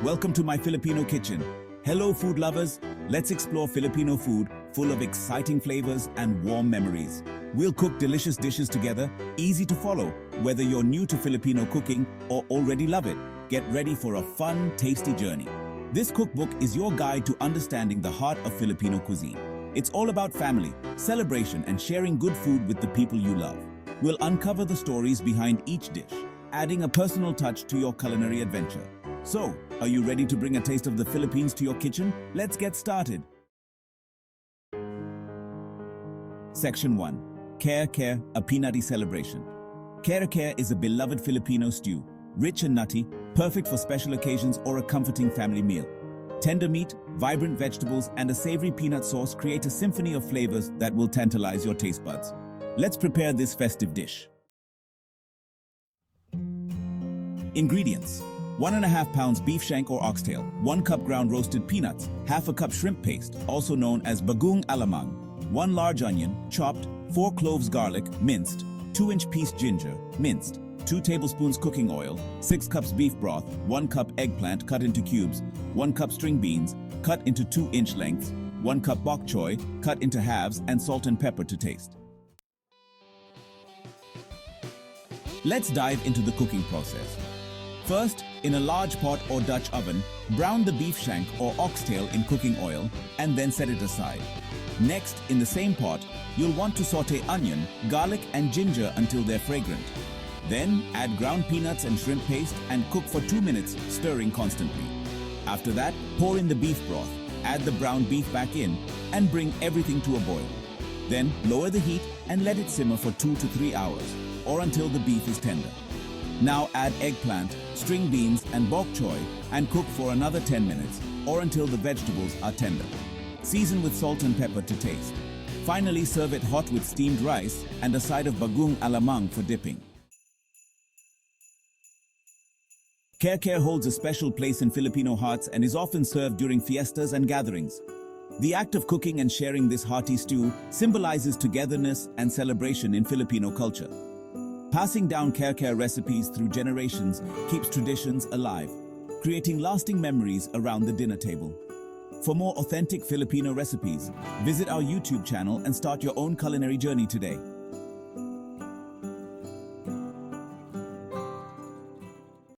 Welcome to my Filipino kitchen. Hello food lovers, let's explore Filipino food full of exciting flavors and warm memories. We'll cook delicious dishes together, easy to follow, whether you're new to Filipino cooking or already love it. Get ready for a fun, tasty journey. This cookbook is your guide to understanding the heart of Filipino cuisine. It's all about family, celebration, and sharing good food with the people you love. We'll uncover the stories behind each dish, adding a personal touch to your culinary adventure. So, are you ready to bring a taste of the Philippines to your kitchen? Let's get started. Section 1. Kare-Kare, a Peanutty Celebration. Kare-Kare is a beloved Filipino stew, rich and nutty, perfect for special occasions or a comforting family meal. Tender meat, vibrant vegetables, and a savory peanut sauce create a symphony of flavors that will tantalize your taste buds. Let's prepare this festive dish. Ingredients: 1.5 pounds beef shank or oxtail, 1 cup ground roasted peanuts, half a cup shrimp paste, also known as Bagoong alamang, 1 large onion, chopped, 4 cloves garlic, minced, 2-inch piece ginger, minced, 2 tablespoons cooking oil, 6 cups beef broth, 1 cup eggplant cut into cubes, 1 cup string beans, cut into 2-inch lengths, 1 cup bok choy, cut into halves, and salt and pepper to taste. Let's dive into the cooking process. First, in a large pot or Dutch oven, brown the beef shank or oxtail in cooking oil and then set it aside. Next, in the same pot, you'll want to saute onion, garlic, and ginger until they're fragrant. Then, add ground peanuts and shrimp paste and cook for 2 minutes, stirring constantly. After that, pour in the beef broth, add the browned beef back in, and bring everything to a boil. Then, lower the heat and let it simmer for 2 to 3 hours, or until the beef is tender. Now add eggplant, string beans, and bok choy and cook for another 10 minutes, or until the vegetables are tender. Season with salt and pepper to taste. Finally, serve it hot with steamed rice and a side of bagoong alamang for dipping. Kare-Kare holds a special place in Filipino hearts and is often served during fiestas and gatherings. The act of cooking and sharing this hearty stew symbolizes togetherness and celebration in Filipino culture. Passing down Kare-Kare recipes through generations keeps traditions alive, creating lasting memories around the dinner table. For more authentic Filipino recipes, visit our YouTube channel and start your own culinary journey today.